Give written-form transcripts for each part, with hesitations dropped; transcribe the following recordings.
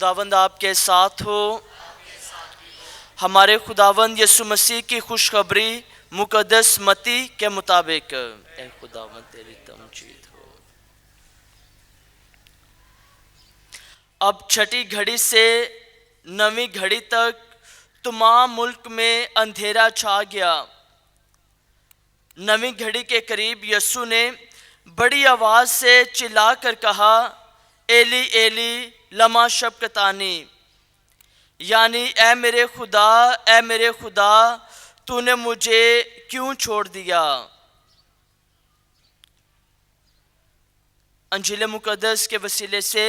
خداوند آپ کے ساتھ ہو۔ ہمارے خداوند یسوع مسیح کی خوشخبری مقدس متی کے مطابق، اے خداوند تیری تمجید ہو۔ اب چھٹی گھڑی سے نویں گھڑی تک تمام ملک میں اندھیرا چھا گیا۔ نویں گھڑی کے قریب یسوع نے بڑی آواز سے چلا کر کہا، ایلی ایلی لما شبقتانی، یعنی اے میرے خدا تو نے مجھے کیوں چھوڑ دیا۔ انجیل مقدس کے وسیلے سے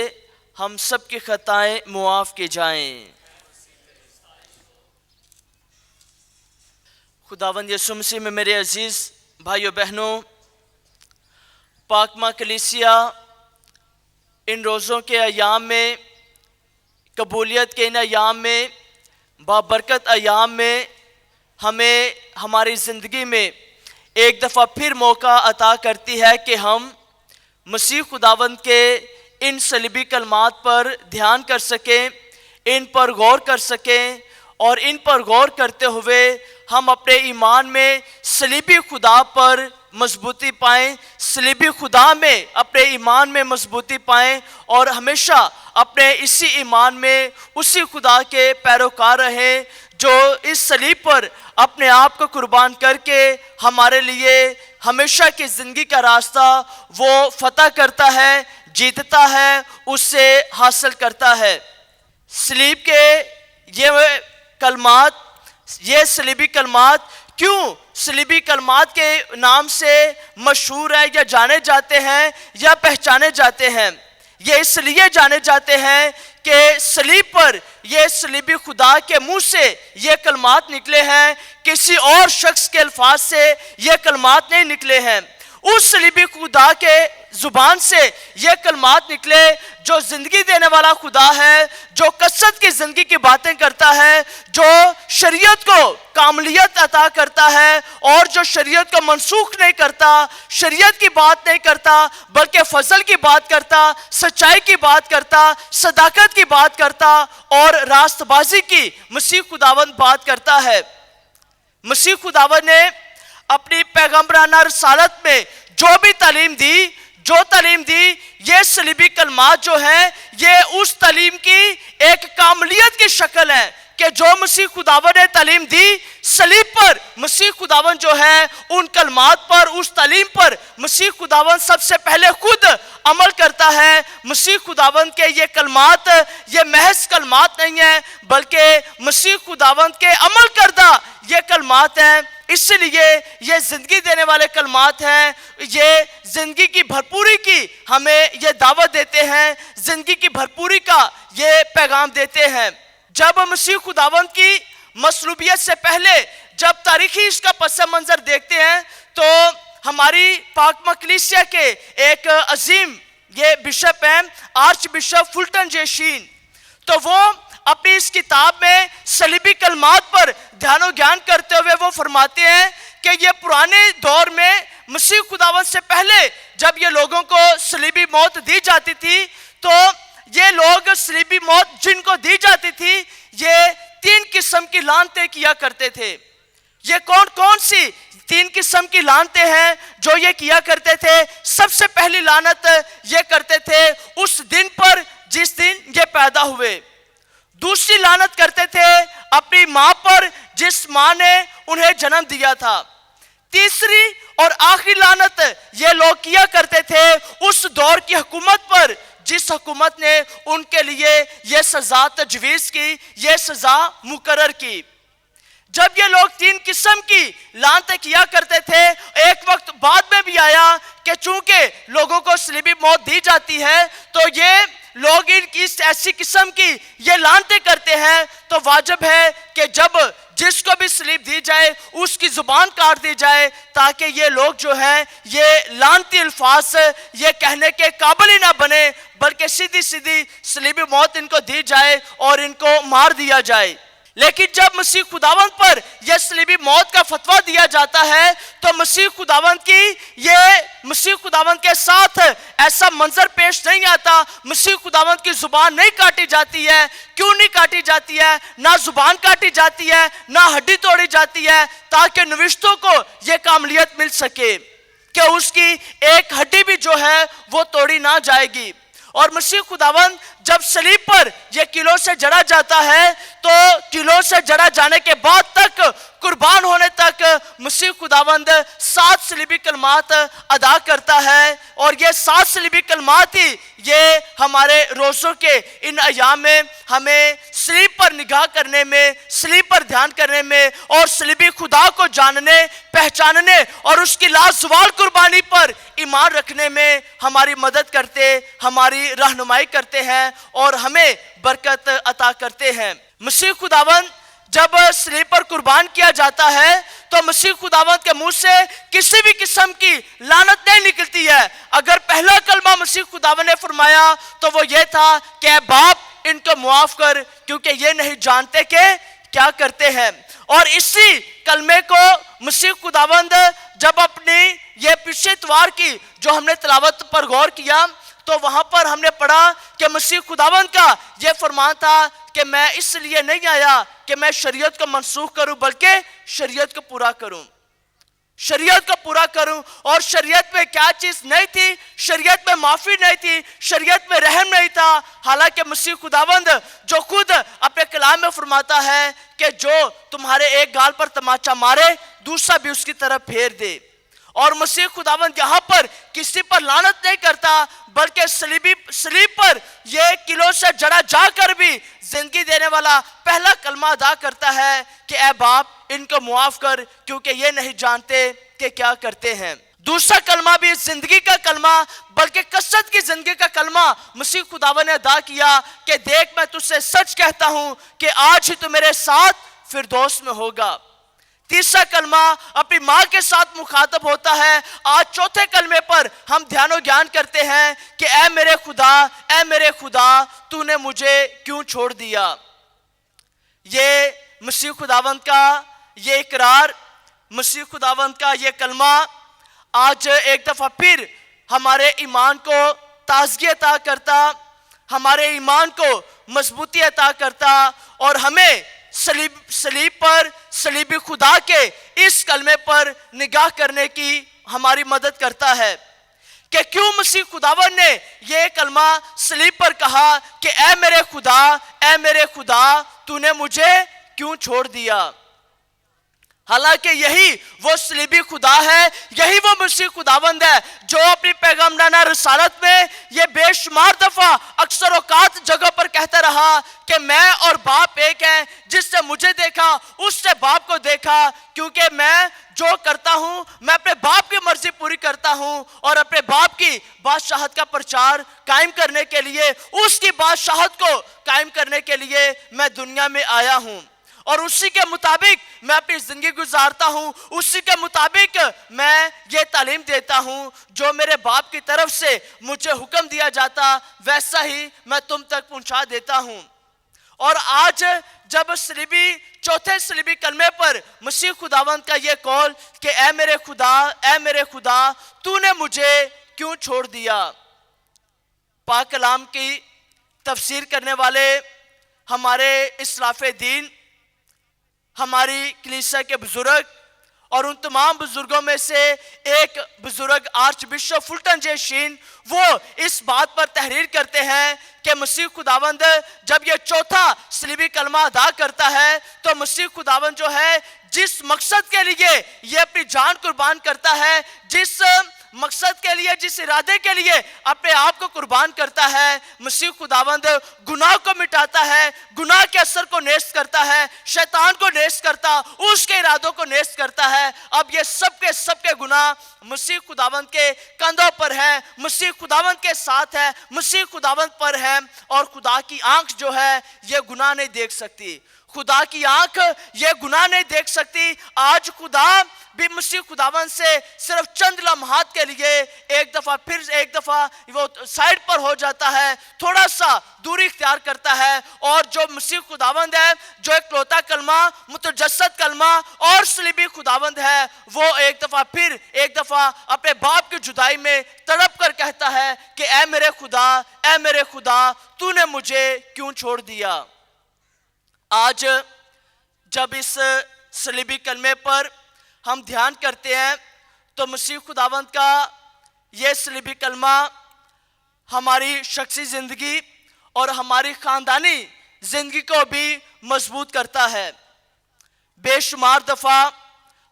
ہم سب کی خطائیں معاف کی جائیں۔ خداوند یسوع مسیح میں میرے عزیز بھائیو بہنوں، پاک ماں کلیسیا ان روزوں کے ایام میں، قبولیت کے ان ایام میں، بابرکت ایام میں ہمیں ہماری زندگی میں ایک دفعہ پھر موقع عطا کرتی ہے کہ ہم مسیح خداوند کے ان صلیبی کلمات پر دھیان کر سکیں، ان پر غور کر سکیں، اور ان پر غور کرتے ہوئے ہم اپنے ایمان میں صلیبی خدا پر مضبوطی پائیں، صلیبی خدا میں اپنے ایمان میں مضبوطی پائیں، اور ہمیشہ اپنے اسی ایمان میں اسی خدا کے پیروکار رہیں جو اس صلیب پر اپنے آپ کو قربان کر کے ہمارے لیے ہمیشہ کی زندگی کا راستہ وہ فتح کرتا ہے، جیتتا ہے، اس سے حاصل کرتا ہے۔ صلیب کے یہ صلیبی کلمات کیوں صلیبی کلمات کے نام سے مشہور ہے یا جانے جاتے ہیں یا پہچانے جاتے ہیں؟ یہ اس لیے جانے جاتے ہیں کہ صلیب پر یہ صلیبی خدا کے منہ سے یہ کلمات نکلے ہیں، کسی اور شخص کے الفاظ سے یہ کلمات نہیں نکلے ہیں۔ اس صلیبی خدا کے زبان سے یہ کلمات نکلے جو زندگی دینے والا خدا ہے، جو کثرت کی زندگی کی باتیں کرتا ہے، جو شریعت کو کاملیت عطا کرتا ہے، اور جو شریعت کو منسوخ نہیں کرتا، شریعت کی بات نہیں کرتا بلکہ فضل کی بات کرتا، سچائی کی بات کرتا، صداقت کی بات کرتا، اور راست بازی کی مسیح خداوند بات کرتا ہے۔ مسیح خداوند نے اپنی پیغمبرانہ رسالت میں جو بھی تعلیم دی، یہ صلیبی کلمات جو ہیں یہ اس تعلیم کی ایک کاملیت کی شکل ہے کہ جو مسیح خداوند نے تعلیم دی صلیب پر، مسیح خداوند جو ہے ان کلمات پر، اس تعلیم پر مسیح خداوند سب سے پہلے خود عمل کرتا ہے۔ مسیح خداوند کے یہ کلمات یہ محض کلمات نہیں ہیں بلکہ مسیح خداوند کے عمل کردہ یہ کلمات ہیں، اس لیے یہ زندگی دینے والے کلمات ہیں۔ یہ زندگی کی بھرپوری کی ہمیں یہ دعوت دیتے ہیں، زندگی کی بھرپوری کا یہ پیغام دیتے ہیں۔ جب مسیح خداوند کی مصلوبیت سے پہلے جب تاریخی اس کا پس منظر دیکھتے ہیں تو ہماری پاک کلیسیا کے ایک عظیم یہ بشپ ہیں، آرچ بشپ فلٹن جے شین، تو وہ اپنی اس کتاب میں صلیبی کلمات پر دھیان و گیان کرتے ہوئے وہ فرماتے ہیں کہ یہ پرانے دور میں مسیح خداوند سے پہلے جب یہ لوگوں کو صلیبی موت دی جاتی تھی تو یہ لوگ صلیبی موت جن کو دی جاتی تھی یہ 3 قسم کی لعنتیں کیا کرتے تھے۔ یہ کون سی 3 قسم کی لعنتیں ہیں جو یہ کیا کرتے تھے؟ سب سے پہلی لعنت یہ کرتے تھے اس دن پر جس دن یہ پیدا ہوئے۔ دوسری لعنت کرتے تھے اپنی ماں پر جس ماں نے انہیں جنم دیا تھا۔ تیسری اور آخری لعنت یہ لوگ کیا کرتے تھے اس دور کی حکومت پر جس حکومت نے ان کے لیے یہ سزا تجویز کی، یہ سزا مقرر کی۔ جب یہ لوگ 3 قسم کی لعنتیں کیا کرتے تھے، ایک وقت بعد میں بھی آیا کہ چونکہ لوگوں کو صلیبی موت دی جاتی ہے تو یہ لوگ ان کی ایسی قسم کی یہ لعنتیں کرتے ہیں، تو واجب ہے کہ جب جس کو بھی صلیب دی جائے اس کی زبان کاٹ دی جائے تاکہ یہ لوگ جو ہیں یہ لعنتی الفاظ یہ کہنے کے قابل ہی نہ بنے، بلکہ سیدھی صلیبی موت ان کو دی جائے اور ان کو مار دیا جائے۔ لیکن جب مسیح خداوند پر یہ صلیبی موت کا فتویٰ دیا جاتا ہے تو مسیح خداوند کے ساتھ ایسا منظر پیش نہیں آتا. مسیح خداوند کی زبان نہیں کاٹی جاتی ہے. کیوں نہیں کاٹی جاتی ہے؟ نہ زبان کاٹی جاتی ہے نہ ہڈی توڑی جاتی ہے، تاکہ نوشتوں کو یہ کاملیت مل سکے کہ اس کی ایک ہڈی بھی جو ہے وہ توڑی نہ جائے گی. اور مسیح خداوند جب صلیب پر یہ کیلوں سے جڑا جاتا ہے تو کیلوں سے جڑا جانے کے بعد تک، قربان ہونے تک، مسیح خداوند 7 صلیبی کلمات ادا کرتا ہے. اور یہ 7 صلیبی کلمات ہی یہ ہمارے روزوں کے ان ایام میں ہمیں صلیب پر نگاہ کرنے میں، صلیب پر دھیان کرنے میں اور صلیبی خدا کو جاننے، پہچاننے اور اس کی لازوال قربانی پر ایمان رکھنے میں ہماری مدد کرتے، ہماری رہنمائی کرتے ہیں اور ہمیں برکت عطا کرتے ہیں. مسیح خداوند جب صلیب پر قربان کیا جاتا ہے تو مسیح خداوند کے منہ سے کسی بھی قسم کی لعنت نہیں نکلتی ہے. اگر پہلا کلمہ مسیح خداوند نے فرمایا تو وہ یہ تھا کہ اے باپ ان کو معاف کر، کیونکہ یہ نہیں جانتے کہ کیا کرتے ہیں. اور اسی کلمے کو مسیح خداوند جب اپنی یہ پچھلے اتوار کی جو ہم نے تلاوت پر غور کیا تو وہاں پر ہم نے پڑھا کہ مسیح خداوند کا یہ فرمان تھا کہ میں اس لیے نہیں آیا کہ میں شریعت کو منسوخ کروں بلکہ شریعت کو پورا کروں. شریعت کو پورا کروں. اور شریعت میں کیا چیز نہیں تھی؟ شریعت میں معافی نہیں تھی، شریعت میں رحم نہیں تھا. حالانکہ مسیح خداوند جو خود اپنے کلام میں فرماتا ہے کہ جو تمہارے ایک گال پر تماچا مارے دوسرا بھی اس کی طرف پھیر دے. اور مسیح خداوند یہاں پر کسی پر لعنت نہیں کرتا بلکہ صلیب پر یہ کیلوں سے جڑا جا کر بھی زندگی دینے والا پہلا کلمہ ادا کرتا ہے کہ اے باپ ان کو معاف کر، کیونکہ یہ نہیں جانتے کہ کیا کرتے ہیں. دوسرا کلمہ بھی زندگی کا کلمہ بلکہ کثرت کی زندگی کا کلمہ مسیح خداوند نے ادا کیا کہ دیکھ میں تجھ سے سچ کہتا ہوں کہ آج ہی تو میرے ساتھ فردوس میں ہوگا. تیسرا کلمہ اپنی ماں کے ساتھ مخاطب ہوتا ہے. آج چوتھے کلمے پر ہم دھیان و گیان کرتے ہیں کہ اے میرے خدا تو نے مجھے کیوں چھوڑ دیا. یہ مسیح خداوند کا یہ اقرار، مسیح خداوند کا یہ کلمہ آج ایک دفعہ پھر ہمارے ایمان کو تازگی عطا کرتا، ہمارے ایمان کو مضبوطی عطا کرتا اور ہمیں صلیب پر، صلیبی خدا کے اس کلمے پر نگاہ کرنے کی ہماری مدد کرتا ہے کہ کیوں مسیح خداوند نے یہ کلمہ صلیب پر کہا کہ اے میرے خدا تو نے مجھے کیوں چھوڑ دیا. حالانکہ یہی وہ صلیبی خدا ہے، یہی وہ مسیح خداوند ہے جو اپنی پیغمبرانہ رسالت میں یہ بے شمار دفعہ اکثر اوقات جگہ پر کہتا رہا کہ میں اور باپ ایک ہیں. جس نے مجھے دیکھا اس سے باپ کو دیکھا، کیونکہ میں جو کرتا ہوں میں اپنے باپ کی مرضی پوری کرتا ہوں اور اپنے باپ کی بادشاہت کا پرچار قائم کرنے کے لیے، اس کی بادشاہت کو قائم کرنے کے لیے میں دنیا میں آیا ہوں. اور اسی کے مطابق میں اپنی زندگی گزارتا ہوں، اسی کے مطابق میں یہ تعلیم دیتا ہوں جو میرے باپ کی طرف سے مجھے حکم دیا جاتا ویسا ہی میں تم تک پہنچا دیتا ہوں. اور آج جب چوتھے صلیبی کلمے پر مسیح خداوند کا یہ قول کہ اے میرے خدا تو نے مجھے کیوں چھوڑ دیا. پاک کلام کی تفسیر کرنے والے ہمارے اسلاف دین، ہماری کلیسا کے بزرگ اور ان تمام بزرگوں میں سے ایک بزرگ آرچ بشپ فلٹن جے شین، وہ اس بات پر تحریر کرتے ہیں کہ مسیح خداوند جب یہ چوتھا صلیبی کلمہ ادا کرتا ہے تو مسیح خداوند جو ہے جس مقصد کے لیے یہ اپنی جان قربان کرتا ہے، جس مقصد کے لیے، جس ارادے کے لیے اپنے آپ کو قربان کرتا ہے، مسیح خداوند گناہ کو مٹاتا ہے، گناہ کے اثر کو نیست کرتا ہے، شیطان کو نیست کرتا، اس کے ارادوں کو نیست کرتا ہے. اب یہ سب کے گناہ مسیح خداوند کے کندھوں پر ہے، مسیح خداوند کے ساتھ ہے، مسیح خداوند پر ہے اور خدا کی آنکھ جو ہے یہ گناہ نہیں دیکھ سکتی. خدا کی آنکھ یہ گناہ نہیں دیکھ سکتی. آج خدا بھی مسیح خداوند سے صرف چند لمحات کے لیے ایک دفعہ وہ سائڈ پر ہو جاتا ہے, تھوڑا سا دوری اختیار کرتا ہے, اور جو مسیح خداوند ہے, جو ایک لوتا کلمہ, متجسد کلمہ اور صلیبی خداوند ہے, وہ ایک دفعہ اپنے باپ کی جدائی میں تڑپ کر کہتا ہے کہ اے میرے خدا تو نے مجھے کیوں چھوڑ دیا. آج جب اس صلیبی کلمے پر ہم دھیان کرتے ہیں تو مسیح خداوند کا یہ صلیبی کلمہ ہماری شخصی زندگی اور ہماری خاندانی زندگی کو بھی مضبوط کرتا ہے. بے شمار دفعہ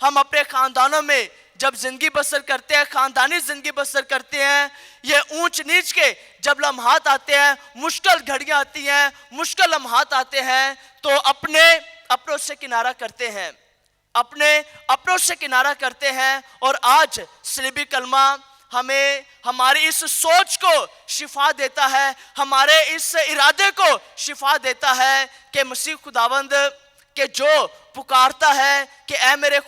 ہم اپنے خاندانوں میں جب زندگی بسر کرتے ہیں, خاندانی زندگی بسر کرتے ہیں, یہ اونچ نیچ کے جب لمحات آتے ہیں, مشکل گھڑیاں آتی ہیں, مشکل لمحات آتے ہیں, تو اپنوں سے کنارہ کرتے ہیں. اور آج صلیبی کلمہ ہمیں ہماری اس سوچ کو شفا دیتا ہے, ہمارے اس ارادے کو شفا دیتا ہے کہ مسیح خداوند کہ جو پکارتا ہے کہ اے میرے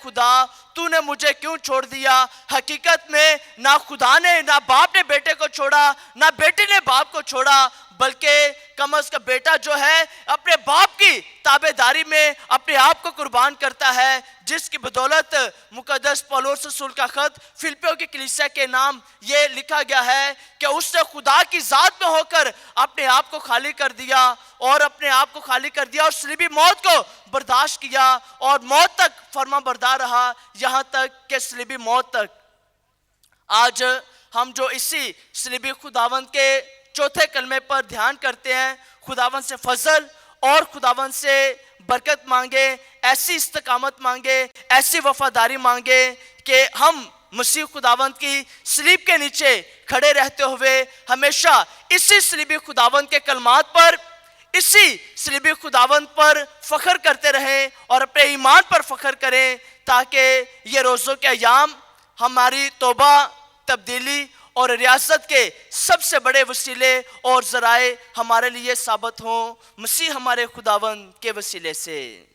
خدا تو نے مجھے کیوں چھوڑ دیا. حقیقت میں نہ خدا نے, نہ باپ نے بیٹے کو چھوڑا, نہ بیٹے نے باپ کو چھوڑا, بلکہ کم از کم بیٹا جو ہے اپنے باپ کی تابعداری میں اپنے آپ کو قربان کرتا ہے, جس کی بدولت مقدس پولس رسول کا خط فلپیوں کی کلیسیا کے نام یہ لکھا گیا ہے کہ اس نے خدا کی ذات میں ہو کر اپنے آپ کو خالی کر دیا, اور صلیبی موت کو برداشت کیا, اور موت تک فرما بردار رہا, یہاں تک کہ صلیبی موت تک. آج ہم جو اسی صلیبی خداوند کے چوتھے کلمے پر دھیان کرتے ہیں, خداوند سے فضل اور خداوند سے برکت مانگے, ایسی استقامت مانگے, ایسی وفاداری مانگے کہ ہم مسیح خداوند کی صلیب کے نیچے کھڑے رہتے ہوئے ہمیشہ اسی صلیبی خداوند کے کلمات پر, اسی صلیبی خداوند پر فخر کرتے رہیں اور اپنے ایمان پر فخر کریں, تاکہ یہ روزوں کے ایام ہماری توبہ, تبدیلی اور ریاست کے سب سے بڑے وسیلے اور ذرائع ہمارے لیے ثابت ہوں, مسیح ہمارے خداوند کے وسیلے سے.